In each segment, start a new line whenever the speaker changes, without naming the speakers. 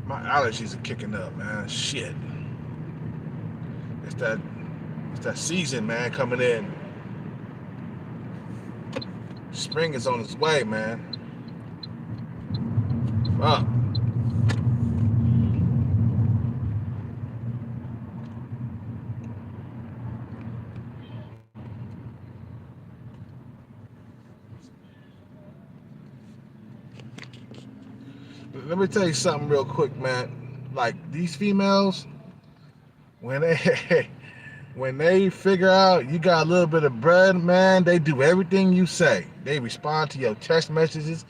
My allergies are kicking up, man. Shit. It's that it's that season, man, coming in. Spring is on its way, man. Fuck. Let me tell you something real quick, man. Like these females, when they when they figure out you got a little bit of bread, man, they do everything you say. They respond to your text messages.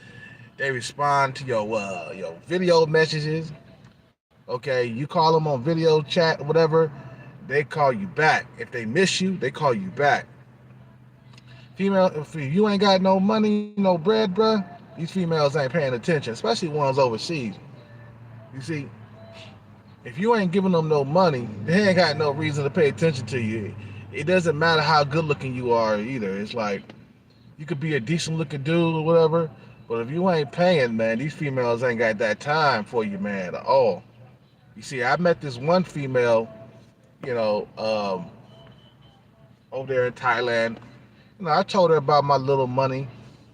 They respond to your video messages. Okay, you call them on video chat, whatever. They call you back. If they miss you, they call you back. Female, if you ain't got no money, no bread, bruh, these females ain't paying attention, especially ones overseas. You see, if you ain't giving them no money, they ain't got no reason to pay attention to you. It doesn't matter how good looking you are either. It's like you could be a decent looking dude or whatever, but if you ain't paying, man, these females ain't got that time for you, man, at all. You see, I met this one female, you know, over there in Thailand. I told her about my little money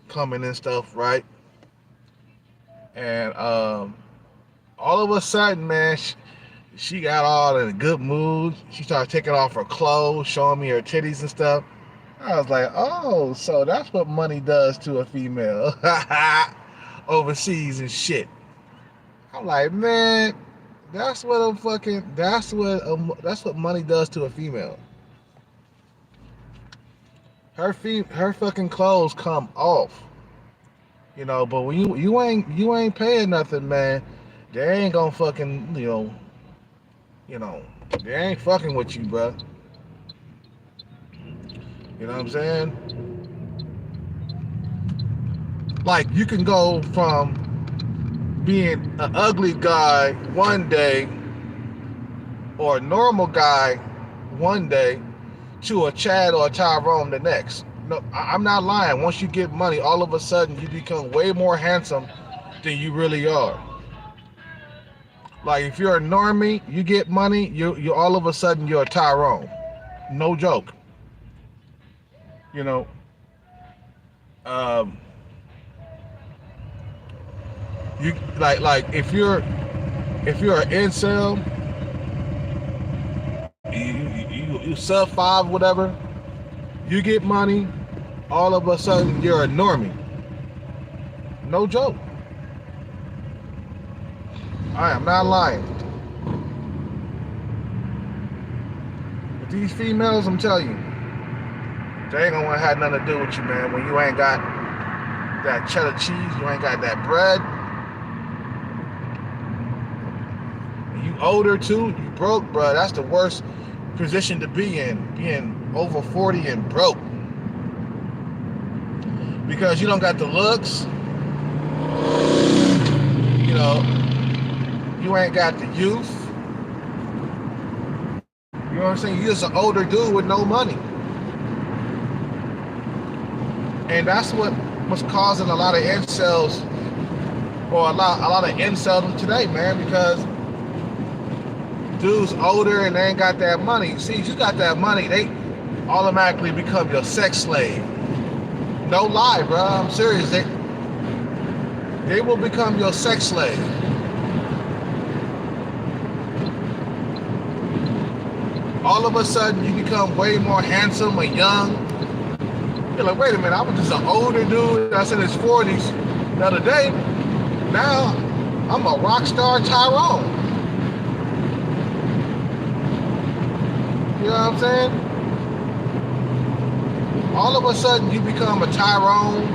coming and stuff, right? And all of a sudden, man, she got all in a good mood. She started taking off her clothes, showing me her titties and stuff. I was like, oh, so that's what money does to a female overseas and shit. I'm like, man, that's what money does to a female. Her fucking clothes come off, but when you ain't paying nothing, man, they ain't gonna fucking they ain't fucking with you, bro. You know what I'm saying? Like you can go from being an ugly guy one day or a normal guy one day to a Chad or a Tyrone the next. No, I'm not lying. Once you get money, all of a sudden you become way more handsome than you really are. Like if you're a normie, you get money, you all of a sudden you're a Tyrone. No joke. You know, um, you like if you're an incel, you sub five whatever, you get money, all of a sudden you're a normie. No joke. I am not lying. But these females, I'm telling you, they ain't gonna want to have nothing to do with you, man. When you ain't got that cheddar cheese, you ain't got that bread. You older too, you broke, bro. That's the worst position to be in, being over 40 and broke. Because you don't got the looks, you ain't got the youth. You know what I'm saying? You're just an older dude with no money. And that's what's causing a lot of incels, or a lot of incels today, man, because dudes older and they ain't got that money. See, if you got that money, they automatically become your sex slave. No lie, bro. I'm serious. They will become your sex slave. All of a sudden, you become way more handsome and young. You're like, wait a minute, I was just an older dude that's in his 40s the other day. Now, I'm a rock star Tyrone. You know what I'm saying? All of a sudden, you become a Tyrone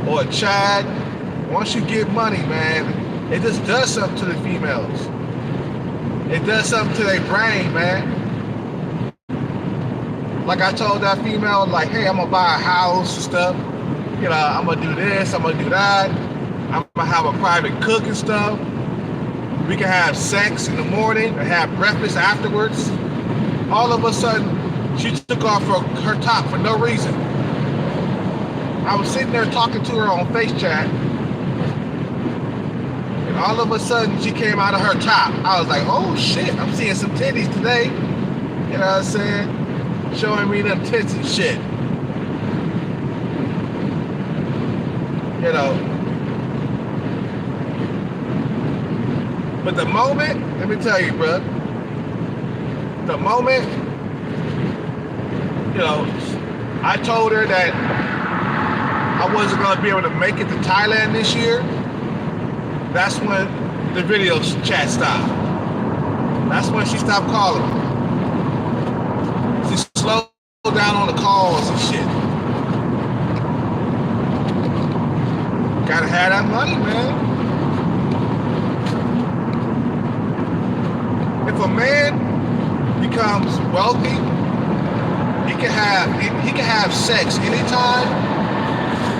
or a Chad. Once you get money, man, it just does something to the females. It does something to their brain, man. Like I told that female, like, hey, I'm gonna buy a house and stuff. I'm gonna do this, I'm gonna do that. I'm gonna have a private cook and stuff. We can have sex in the morning and have breakfast afterwards. All of a sudden, she took off her top for no reason. I was sitting there talking to her on Face Chat, and All of a sudden, she came out of her top. I was like, oh shit, I'm seeing some titties today. You know what I'm saying? Showing me them tits and shit. You know. But the moment, let me tell you, bro. The moment, you know, I told her that I wasn't gonna be able to make it to Thailand this year. That's when the video chat stopped. That's when she stopped calling me. She slowed down on the calls and shit. Gotta have that money, man. If a man becomes wealthy, he can have sex anytime,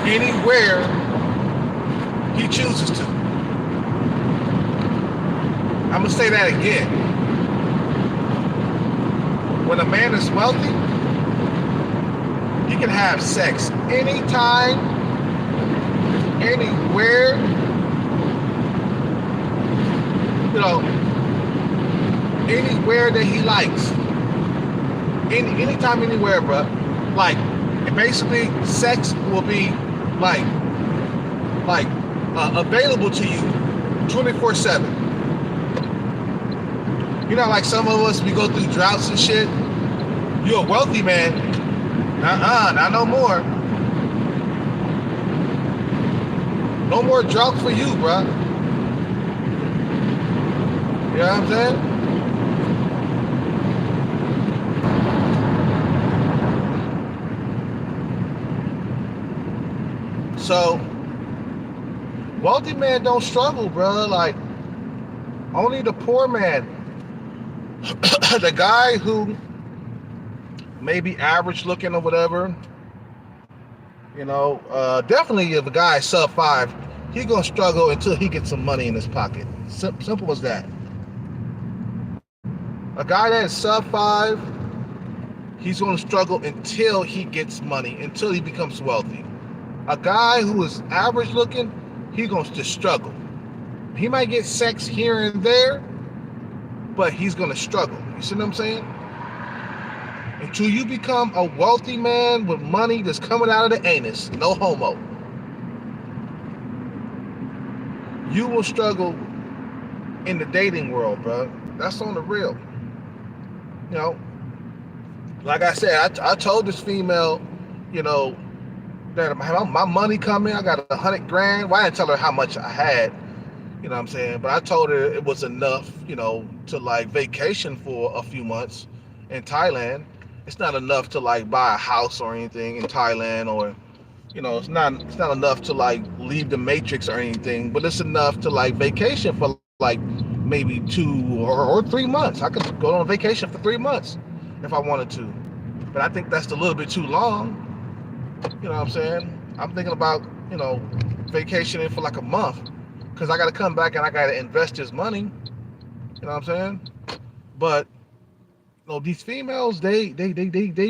anywhere he chooses to. I'm gonna say that again. When a man is wealthy, he can have sex anytime, anywhere. You know, anywhere that he likes. Anytime, anywhere, bro. Like, basically, sex will be available to you 24/7. You know, like some of us, we go through droughts and shit. You're a wealthy man. Not no more. No more drought for you, bro. You know what I'm saying? So, wealthy man don't struggle, bro. Like, only the poor man. The guy who may be average looking or whatever, you know, definitely if a guy is sub 5, he gonna struggle until he gets some money in his pocket. Simple as that. A guy that is sub 5, he's gonna struggle until he gets money, until he becomes wealthy. A guy who is average looking, he gonna just struggle. He might get sex here and there, but he's gonna struggle. You see what I'm saying? Until you become a wealthy man with money that's coming out of the anus, no homo, you will struggle in the dating world, bro. That's on the real. You know, like I said, I told this female, you know, that my money coming, I got $100 grand. Well, I didn't tell her how much I had. You know what I'm saying? But I told her it was enough, you know, to like vacation for a few months in Thailand. It's not enough to like buy a house or anything in Thailand, or, you know, it's not enough to like leave the matrix or anything, but it's enough to like vacation for like maybe 2 or 3 months. I could go on vacation for 3 months if I wanted to. But I think that's a little bit too long. You know what I'm saying? I'm thinking about, you know, vacationing for like a month, because I got to come back and I got to invest this money. You know what I'm saying? But, you know, these females, they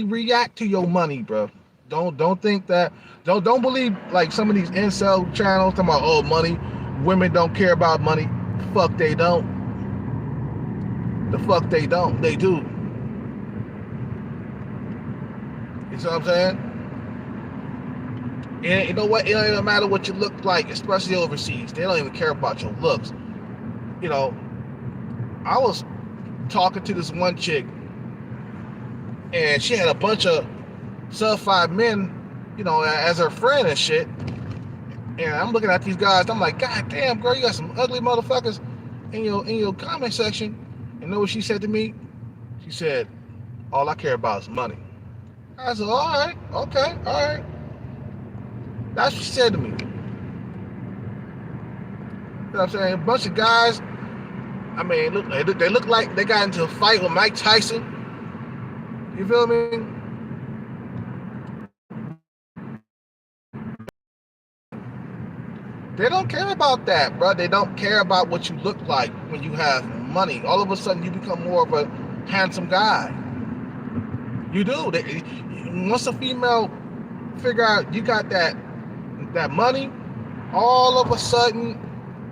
react to your money, bro. Don't think that, don't believe like some of these incel channels talking about, oh, money, women don't care about money. Fuck, they don't. The fuck they don't. They do. You see what I'm saying? And you know what? It don't even matter what you look like, especially overseas. They don't even care about your looks. You know, I was talking to this one chick, and she had a bunch of sub 5 men, you know, as her friend and shit. And I'm looking at these guys. I'm like, God damn, girl, you got some ugly motherfuckers in your comment section. And you know what she said to me? She said, all I care about is money. I said, all right, okay, all right. That's what she said to me. You know what I'm saying? A bunch of guys, I mean, look, they look like they got into a fight with Mike Tyson. You feel me? They don't care about that, bro. They don't care about what you look like when you have money. All of a sudden, you become more of a handsome guy. You do. Once a female figure out you got that money, all of a sudden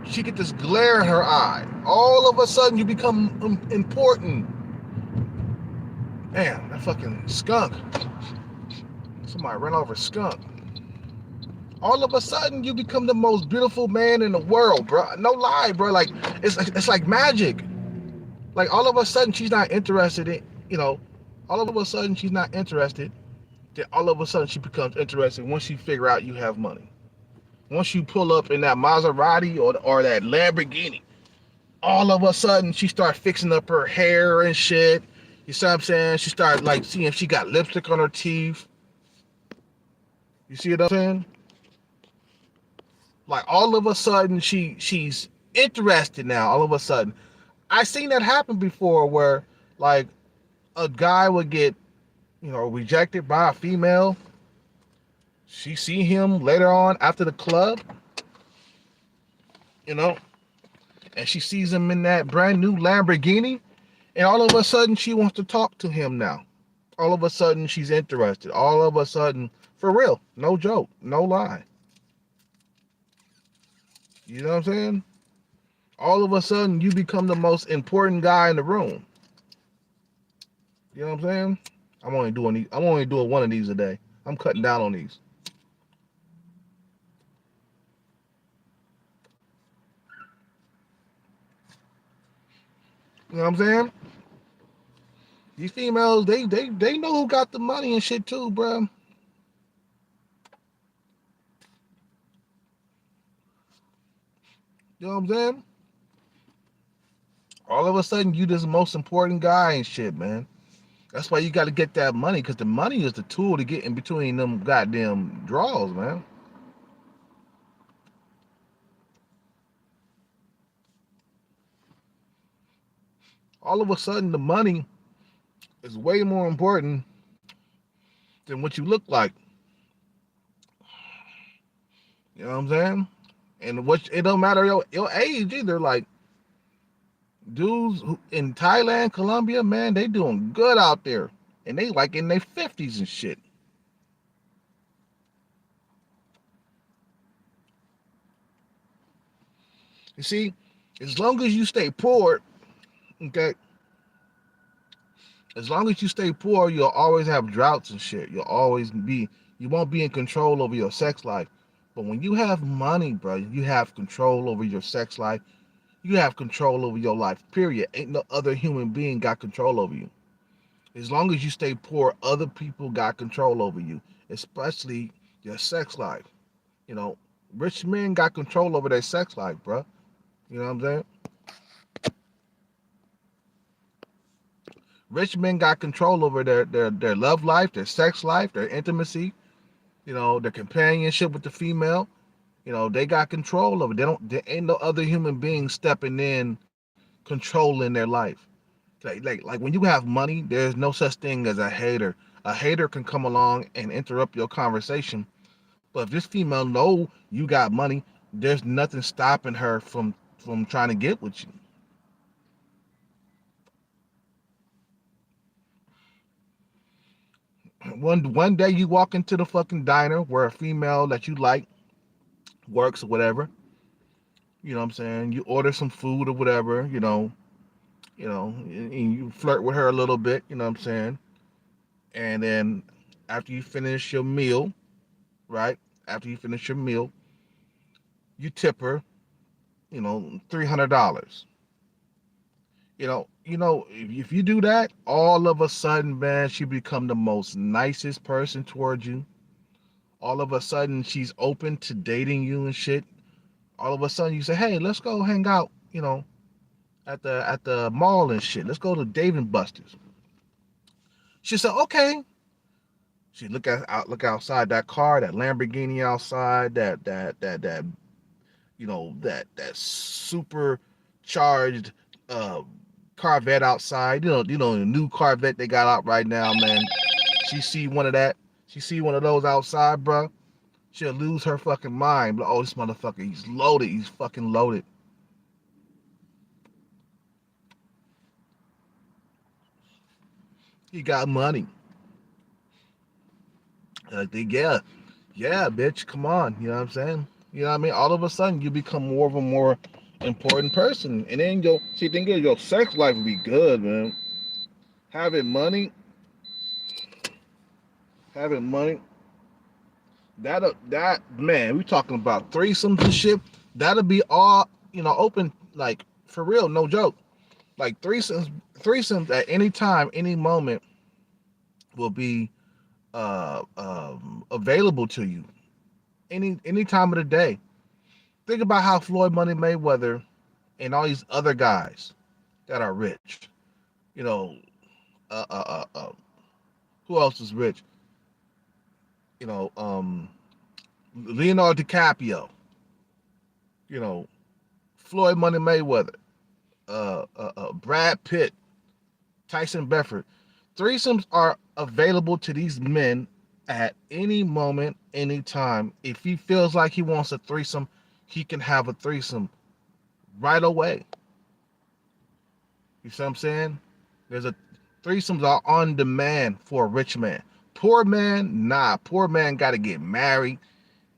She get this glare in her eye. All of a sudden, you become important. Damn, that fucking skunk. Somebody ran over a skunk. All of a sudden, you become the most beautiful man in the world, bro. No lie, bro. Like it's like magic. Like all of a sudden, she's not interested in, all of a sudden she's not interested. Then all of a sudden she becomes interested once she figure out you have money. Once you pull up in that Maserati or that Lamborghini, all of a sudden she start fixing up her hair and shit. You see what I'm saying? She started like seeing if she got lipstick on her teeth. You see what I'm saying? Like all of a sudden she's interested now. All of a sudden, I seen that happen before where like a guy would get rejected by a female. She see him later on after the club, you know, and she sees him in that brand new Lamborghini, and all of a sudden she wants to talk to him now. All of a sudden she's interested. All of a sudden, for real, no joke, no lie. You know what I'm saying? All of a sudden you become the most important guy in the room. You know what I'm saying? I'm only doing one of these a day. I'm cutting down on these. You know what I'm saying? These females, they know who got the money and shit too, bro. You know what I'm saying? All of a sudden, you the most important guy and shit, man. That's why you got to get that money, because the money is the tool to get in between them goddamn draws, man. All of a sudden, the money is way more important than what you look like. You know what I'm saying? And it don't matter your age either. Like dudes in Thailand, Colombia, man, they doing good out there, and they like in their 50s and shit. You see, as long as you stay poor, okay, as long as you stay poor, you'll always have droughts and shit. You won't be in control over your sex life. But when you have money, bro, you have control over your sex life. You have control over your life, period. Ain't no other human being got control over you. As long as you stay poor, other people got control over you, especially your sex life. You know, rich men got control over their sex life, bro. You know what I'm saying? Rich men got control over their love life, their sex life, their intimacy, their companionship with the female. They got control over it. There ain't no other human being stepping in controlling their life. Like when you have money, there's no such thing as a hater. A hater can come along and interrupt your conversation. But if this female know you got money, there's nothing stopping her from trying to get with you. One day you walk into the fucking diner where a female that you like works or whatever. You know what I'm saying? You order some food or whatever, and you flirt with her a little bit, you know what I'm saying? And then after you finish your meal, right? After you finish your meal, you tip her, $300. If you do that, all of a sudden, man, she become the most nicest person towards you. All of a sudden, she's open to dating you and shit. All of a sudden, you say, "Hey, let's go hang out," at the mall and shit. Let's go to Dave and Buster's. She said, "Okay." She look outside that car, that Lamborghini outside, that super charged Corvette outside. The new Corvette they got out right now, man. She see one of that. She see one of those outside, bro. She'll lose her fucking mind. But oh, this motherfucker, he's loaded. He's fucking loaded. He got money. Yeah, yeah, bitch, come on. You know what I'm saying? You know what I mean? All of a sudden, you become more of a more important person, and then think of your sex life would be good, man. Having money, having money. That man, we talking about threesomes and shit. That'll be all open, like for real, no joke. Like threesomes at any time, any moment will be available to you any time of the day. Think about how Floyd Money Mayweather and all these other guys that are rich. You know, uh, uh, uh, uh, who else is rich? You know, Leonardo DiCaprio. You know, Floyd Money Mayweather, Brad Pitt, Tyson Bedford. Threesomes are available to these men at any moment, any time. If he feels like he wants a threesome, he can have a threesome right away. You see what I'm saying? There's a threesomes are on demand for a rich man. Poor man, nah. Poor man got to get married.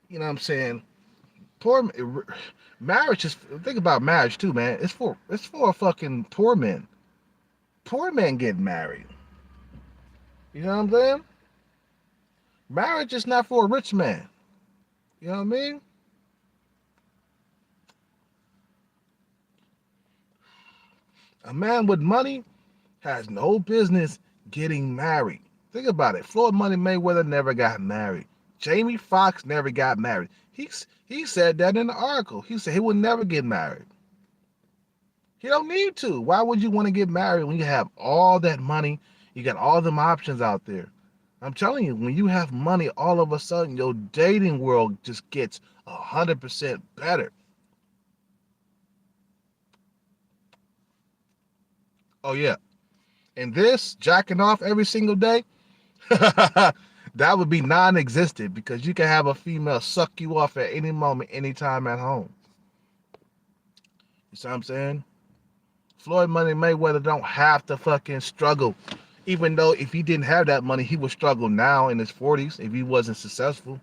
You know what I'm saying? Poor marriage is, think about marriage too, man. It's for fucking poor men. Poor men get married. You know what I'm saying? Marriage is not for a rich man. You know what I mean? A man with money has no business getting married. Think about it. Floyd Money Mayweather never got married. Jamie Foxx never got married. He said that in the article. He said he would never get married. He don't need to. Why would you want to get married when you have all that money? You got all them options out there. I'm telling you, when you have money, all of a sudden your dating world just gets 100% better. Oh yeah, and this jacking off every single day, that would be non-existent because you can have a female suck you off at any moment, anytime at home. You see what I'm saying? Floyd Money Mayweather don't have to fucking struggle. Even though if he didn't have that money, he would struggle now in his 40s if he wasn't successful.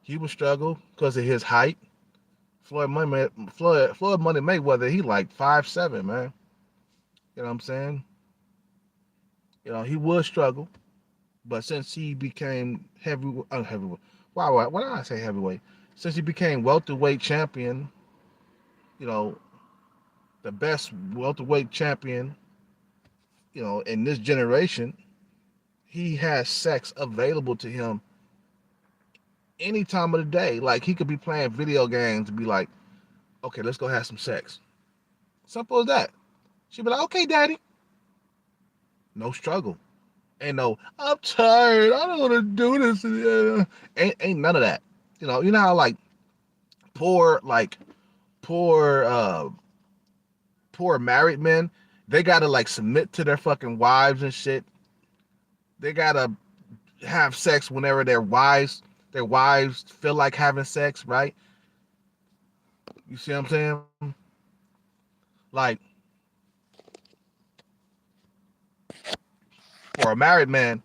He would struggle because of his height. Floyd Money Mayweather, he like 5'7", man. You know what I'm saying? He would struggle, but since he became heavyweight, why did I say heavyweight? Since he became welterweight champion, you know, the best welterweight champion, in this generation, he has sex available to him any time of the day. Like he could be playing video games and be like, okay, let's go have some sex. Simple as that. She'd be like, okay, daddy. No struggle. Ain't no, I'm tired. I don't want to do this. Ain't none of that. You know how like poor, like poor, poor married men, they gotta like submit to their fucking wives and shit. They gotta have sex whenever their wives feel like having sex, right? You see what I'm saying? Like for a married man,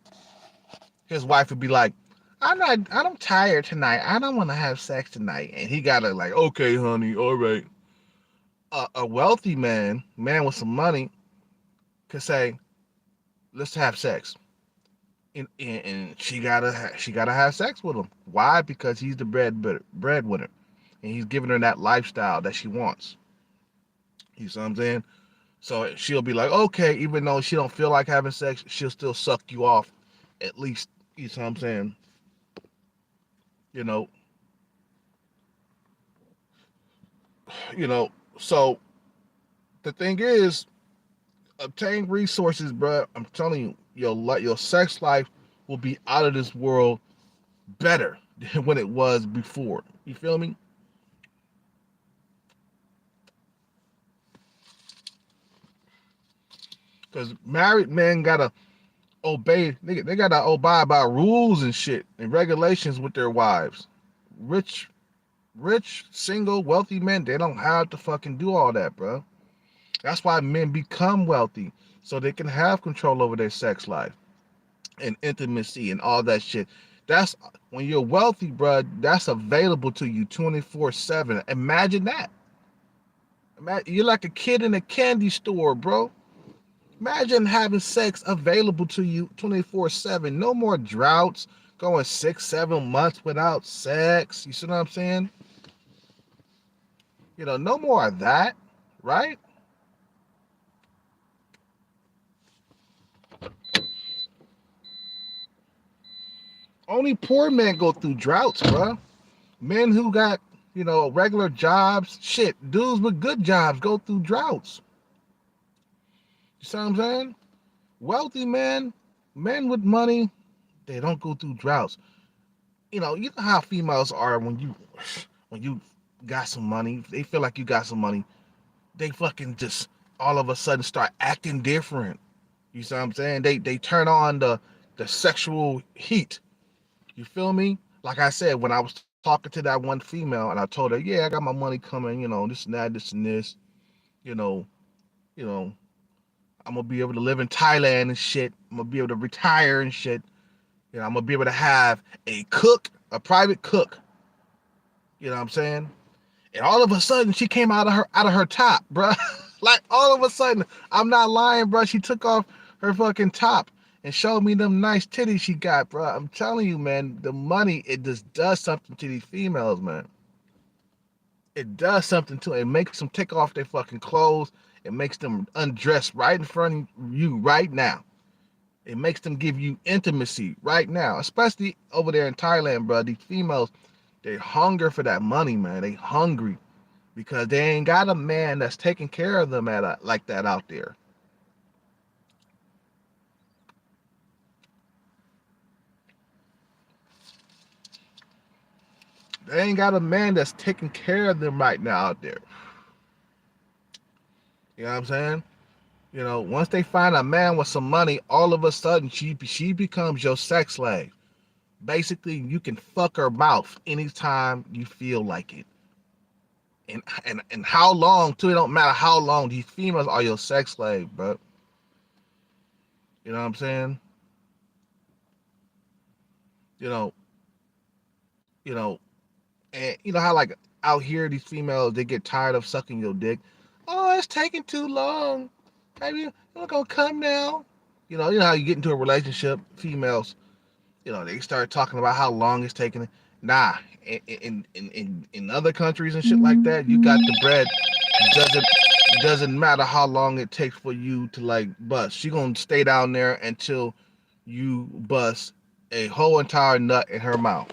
his wife would be like, I'm tired tonight. I don't want to have sex tonight. And he gotta like, okay, honey, all right. A wealthy man with some money, could say, let's have sex. And she gotta have sex with him. Why? Because he's the breadwinner, and he's giving her that lifestyle that she wants. You see what I'm saying? So she'll be like, okay, even though she don't feel like having sex, she'll still suck you off, at least. You see what I'm saying? You know, you know. So the thing is, obtain resources, bro. I'm telling you, your sex life will be out of this world better than when it was before. You feel me? Because married men gotta obey. They gotta abide by rules and shit and regulations with their wives. Rich, single, wealthy men, they don't have to fucking do all that, bro. That's why men become wealthy so they can have control over their sex life and intimacy and all that shit. That's When you're wealthy, bro, that's available to you 24/7. Imagine that. You're like a kid in a candy store, bro. Imagine having sex available to you 24/7. No more droughts, going 6, 7 months without sex. You see what I'm saying? No more of that, right? Only poor men go through droughts, bro. Men who got, regular jobs, shit, dudes with good jobs go through droughts. You see what I'm saying? Wealthy men with money, they don't go through droughts. You know how females are when you got some money, they feel like you got some money, they fucking just all of a sudden start acting different. You see what I'm saying? They turn on the sexual heat. You feel me? Like I said, when I was talking to that one female and I told her, yeah, I got my money coming, this and that, this and this, you know, you know, I'm gonna be able to live in Thailand and shit. I'm gonna be able to retire and shit. I'm gonna be able to have a cook, a private cook. You know what I'm saying? And all of a sudden, she came out of her top, bro. Like all of a sudden, I'm not lying, bro. She took off her fucking top and showed me them nice titties she got, bro. I'm telling you, man, the money, it just does something to these females, man. It does something to it. It makes them take off their fucking clothes. It makes them undress right in front of you right now. It makes them give you intimacy right now, especially over there in Thailand, bro. These females, they hunger for that money, man. They hungry because they ain't got a man that's taking care of them like that out there. They ain't got a man that's taking care of them right now out there. You know what I'm saying? Once they find a man with some money, all of a sudden she becomes your sex slave. Basically, you can fuck her mouth anytime you feel like it. And how long too? It don't matter how long. These females are your sex slave, bro. You know what I'm saying? You know, you know, and you know how like out here these females they get tired of sucking your dick. Oh, it's taking too long. Baby, you're not gonna come now. You know how you get into a relationship, females, they start talking about how long it's taking. Nah, in other countries and shit like that, you got the bread. Doesn't doesn't matter how long it takes for you to like bust. She gonna stay down there until you bust a whole entire nut in her mouth.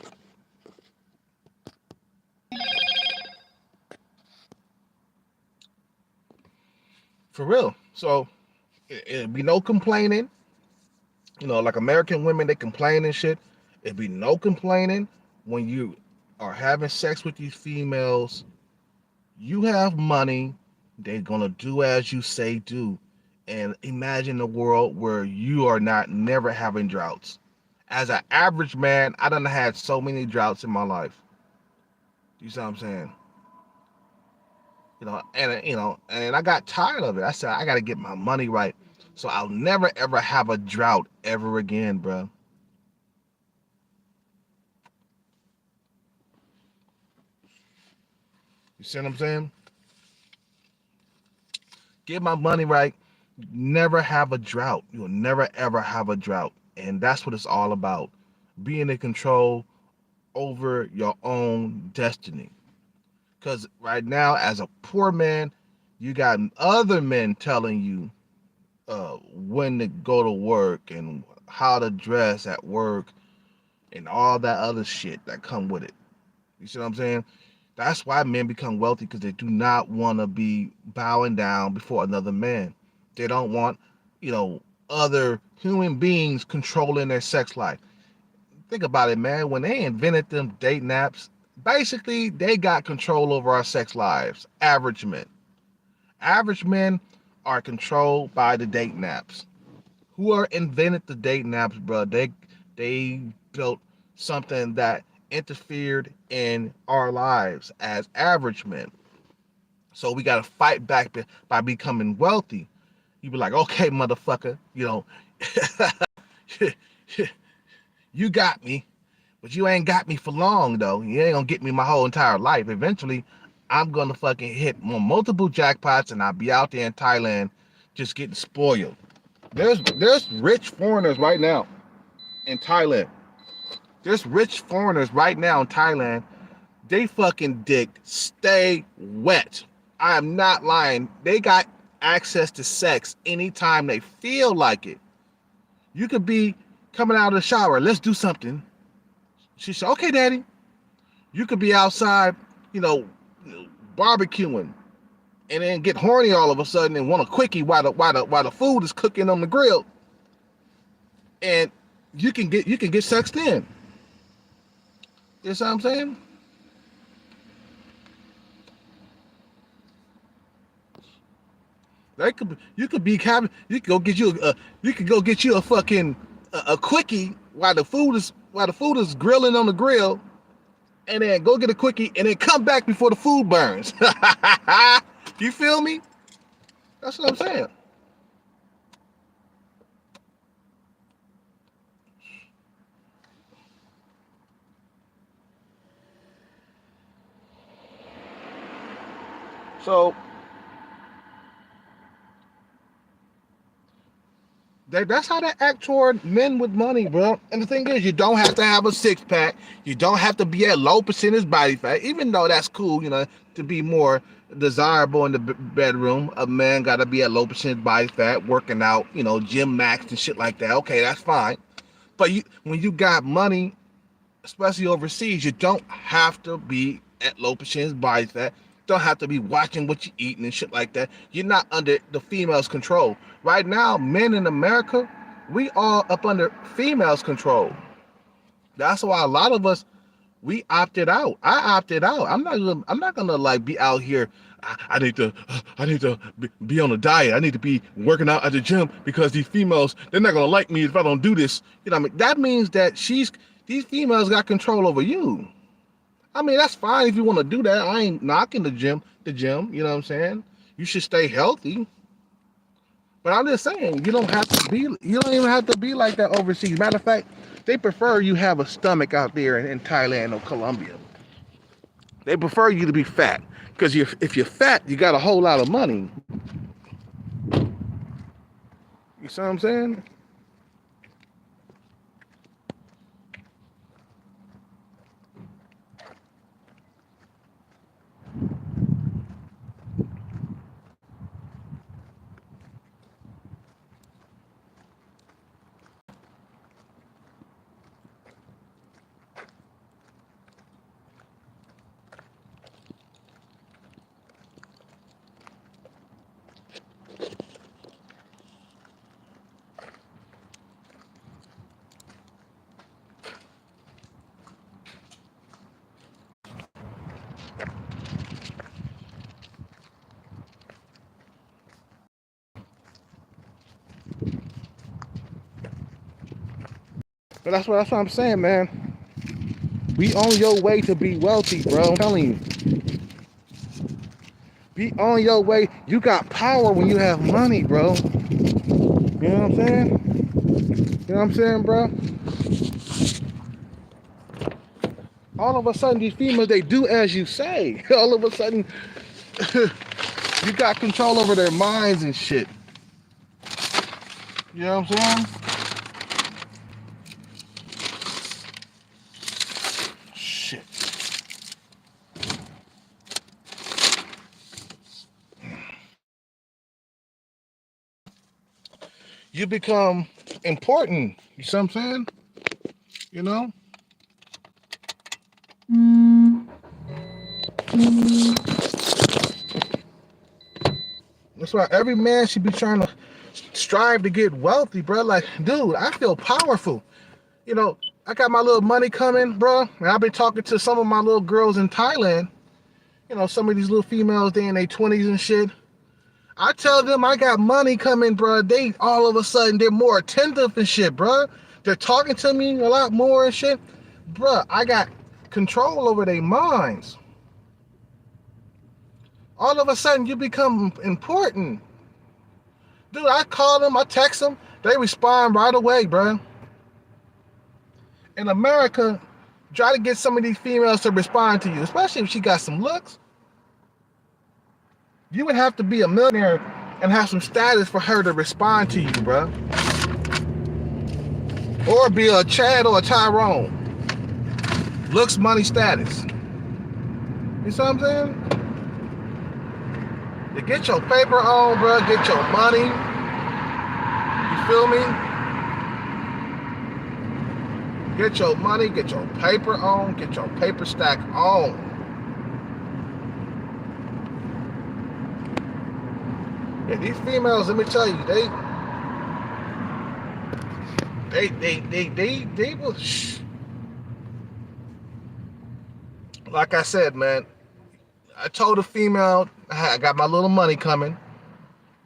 For real. So it'd be no complaining. Like American women, they complain and shit. It'd be no complaining when you are having sex with these females. You have money. They're gonna do as you say do. And imagine a world where you are not never having droughts. As an average man, I done had so many droughts in my life. You see what I'm saying? And I got tired of it. I said I gotta get my money right. So I'll never ever have a drought ever again, bro. You see what I'm saying? Get my money right. Never have a drought. You'll never ever have a drought. And that's what it's all about. Being in control over your own destiny. Because right now, as a poor man, you got other men telling you when to go to work and how to dress at work and all that other shit that come with it. You see what I'm saying? That's why men become wealthy because they do not want to be bowing down before another man. They don't want, other human beings controlling their sex life. Think about it, man. When they invented them dating apps, basically they got control over our sex lives. Average men. Average men are controlled by the dating apps. Who are invented the dating apps, bro? They built something that interfered in our lives as average men. So we gotta fight back by becoming wealthy. You be like, okay, motherfucker, you got me, But you ain't got me for long though. You ain't gonna get me my whole entire life. Eventually, I'm gonna fucking hit multiple jackpots and I'll be out there in Thailand just getting spoiled. There's rich foreigners right now in Thailand. There's rich foreigners right now in Thailand. They fucking dick stay wet. I am not lying. They got access to sex anytime they feel like it. You could be coming out of the shower. Let's do something. She said, okay, daddy. You could be outside, you know, barbecuing and then get horny all of a sudden and want a quickie while the food is cooking on the grill. And you can get sexed in. You know what I'm saying? You could go get you a fucking a quickie while the food is grilling on the grill, and then go get a quickie and then come back before the food burns. You feel me? That's what I'm saying. So that's how they act toward men with money, bro. And the thing is, you don't have to have a six pack. You don't have to be at low percentage body fat, even though that's cool, you know, to be more desirable in the bedroom. A man got to be at low percentage body fat, working out, you know, gym max and shit like that. Okay, that's fine. But when you got money, especially overseas, you don't have to be at low percentage body fat. Don't have to be watching what you're eating and shit like that. You're not under the female's control. Right now, men in America, we are up under females' control. That's why a lot of us, we opted out. I opted out. I'm not gonna like be out here. I need to be on a diet. I need to be working out at the gym because these females, they're not gonna like me if I don't do this. You know what I mean? That means that these females got control over you. I mean, that's fine if you want to do that. I ain't knocking the gym, you know what I'm saying? You should stay healthy. But I'm just saying, you don't even have to be like that overseas. Matter of fact, they prefer you have a stomach out there in Thailand or Colombia. They prefer you to be fat. Because if you're fat, you got a whole lot of money. You see what I'm saying? But that's what I'm saying, man. Be on your way to be wealthy, bro. I'm telling you. Be on your way. You got power when you have money, bro. You know what I'm saying? You know what I'm saying, bro? All of a sudden, these females, they do as you say. All of a sudden, you got control over their minds and shit. You know what I'm saying? Shit. You become important. You see what I'm saying? You know? That's why every man should be trying to strive to get wealthy, bro. Like, dude, I feel powerful. You know, I got my little money coming, bro. And I've been talking to some of my little girls in Thailand. You know, some of these little females, they in their 20s and shit. I tell them I got money coming, bro. They all of a sudden, they're more attentive and shit, bro. They're talking to me a lot more and shit. Bro, I got control over their minds. All of a sudden, you become important. Dude, I call them, I text them, they respond right away, bro. In America, Try to get some of these females to respond to you, especially if she got some looks. You would have to be a millionaire and have some status for her to respond to you, bro. Or be a Chad or a Tyrone. Looks, money, status. You see what I'm saying? You get your paper on, bro. Get your money. You feel me? Get your money, get your paper on, get your paper stack on. Yeah, these females, let me tell you, they will. Like I said, man, I told a female I got my little money coming,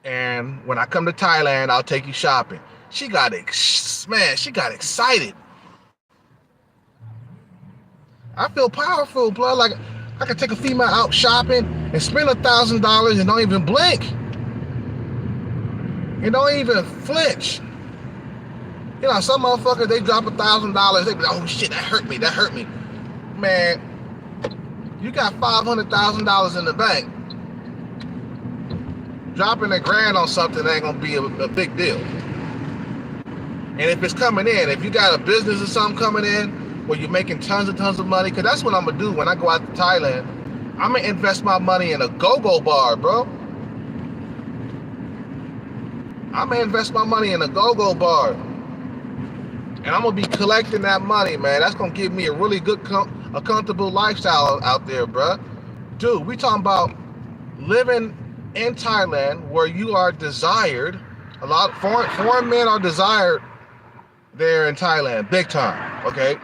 and when I come to Thailand, I'll take you shopping. She got excited. I feel powerful, bro. Like I could take a female out shopping and spend $1,000 and don't even blink. And don't even flinch. You know, some motherfuckers, they drop $1,000. They be like, oh shit, that hurt me. Man, you got $500,000 in the bank. Dropping $1,000 on something ain't gonna be a big deal. And if it's coming in, if you got a business or something coming in, where you're making tons of money, because that's what I'm gonna do when I go out to Thailand. I'm gonna invest my money in a go-go bar, bro. I'm gonna invest my money in a go-go bar. And I'm gonna be collecting that money, man. That's gonna give me a really good, a comfortable lifestyle out there, bro. Dude, we talking about living in Thailand where you are desired. A lot of foreign men are desired there in Thailand, big time, okay?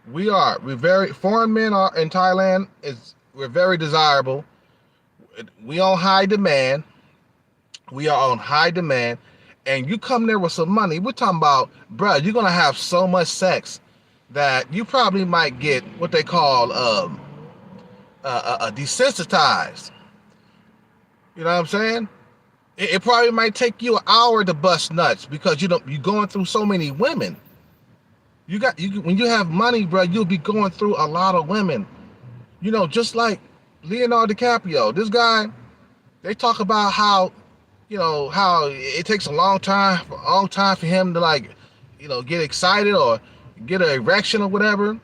Foreign men are in Thailand, we're very desirable. We on high demand. We are on high demand. And you come there with some money, we're talking about, bro, you're gonna have so much sex that you probably might get what they call desensitized. You know what I'm saying? It probably might take you an hour to bust nuts because you're going through so many women. When you have money, bro, you'll be going through a lot of women. You know, just like Leonardo DiCaprio. This guy, they talk about how it takes a long time for him to, like, you know, get excited or get an erection or whatever.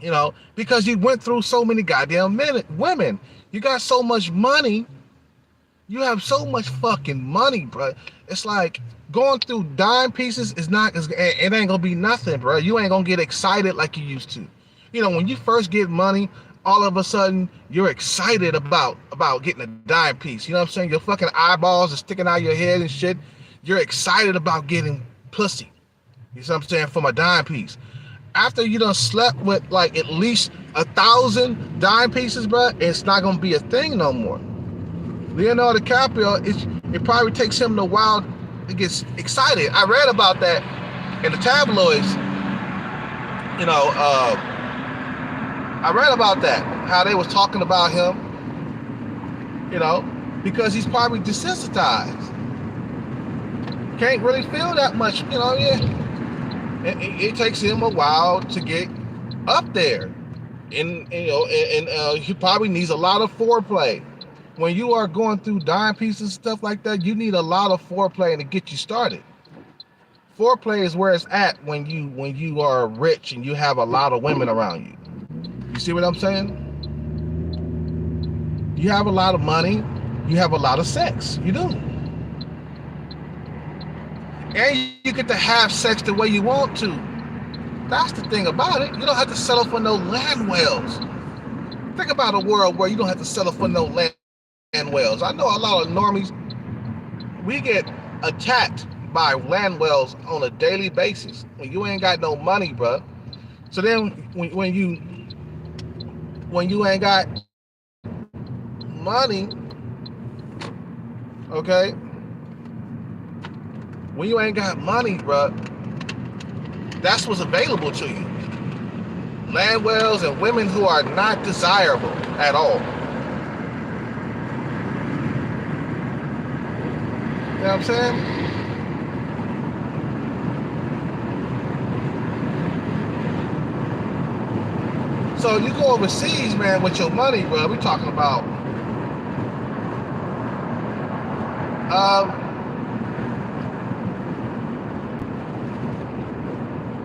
You know, because he went through so many goddamn women. You got so much money. You have so much fucking money, bro. It's like going through dime pieces it ain't gonna be nothing, bro. You ain't gonna get excited like you used to. You know, when you first get money, all of a sudden you're excited about getting a dime piece. You know what I'm saying? Your fucking eyeballs are sticking out your head and shit. You're excited about getting pussy. You know what I'm saying? From a dime piece. After you done slept with like at least 1,000 dime pieces, bro, it's not gonna be a thing no more. Leonardo DiCaprio, it probably takes him a while to get excited. I read about that in the tabloids. You know, I read about that, how they was talking about him, you know, because he's probably desensitized. Can't really feel that much, you know, yeah. It takes him a while to get up there. And he probably needs a lot of foreplay. When you are going through dime pieces and stuff like that, you need a lot of foreplay to get you started. Foreplay is where it's at when you are rich and you have a lot of women around you. You see what I'm saying? You have a lot of money, you have a lot of sex. You do. And you get to have sex the way you want to. That's the thing about it. You don't have to settle for no land wells. Think about a world where you don't have to settle for no land wells. I know a lot of normies, we get attacked by land wells on a daily basis when you ain't got no money, bro. So then when you ain't got money, okay, when you ain't got money, bro, that's what's available to you. Land wells and women who are not desirable at all. You know what I'm saying? So you go overseas, man, with your money, bro. We talking about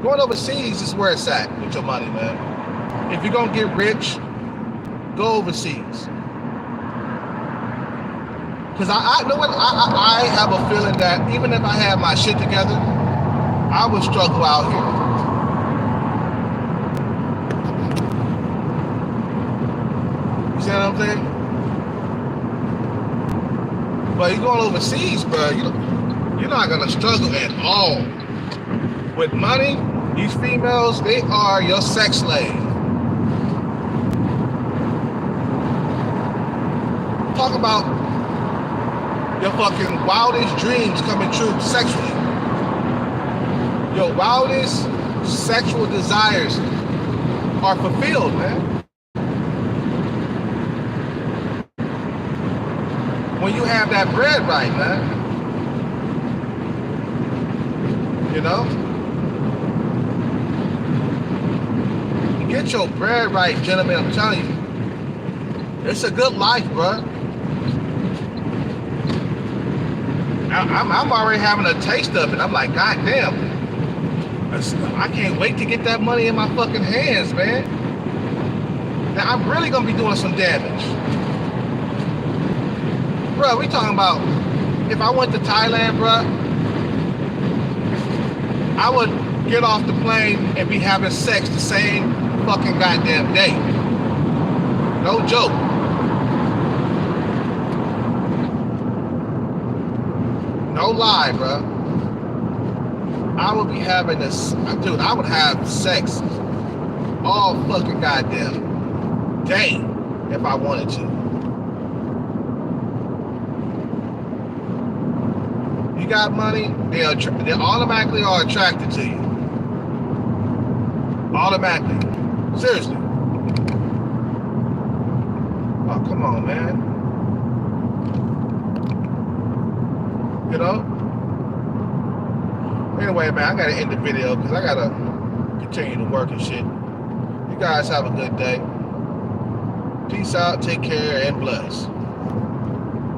going overseas is where it's at with your money, man. If you're gonna get rich, go overseas. Cause I know what I have a feeling that even if I had my shit together, I would struggle out here. You see what I'm saying? But you're going overseas, bro. You're not gonna struggle at all. With money, these females, they are your sex slave. Talk about your fucking wildest dreams coming true sexually. Your wildest sexual desires are fulfilled, man. When you have that bread right, man. You know? Get your bread right, gentlemen, I'm telling you. It's a good life, bro. I'm already having a taste of it. I'm like, God damn. I can't wait to get that money in my fucking hands, man. Now, I'm really going to be doing some damage. Bro, we talking about, if I went to Thailand, bro, I would get off the plane and be having sex the same fucking goddamn day. No joke. No lie, bro. I would be having this, dude, I would have sex all fucking goddamn day if I wanted to. You got money, they automatically are attracted to you. Automatically. Seriously. Oh, come on, man. You know? Anyway, man, I gotta end the video because I gotta continue to work and shit. You guys have a good day. Peace out, take care, and bless.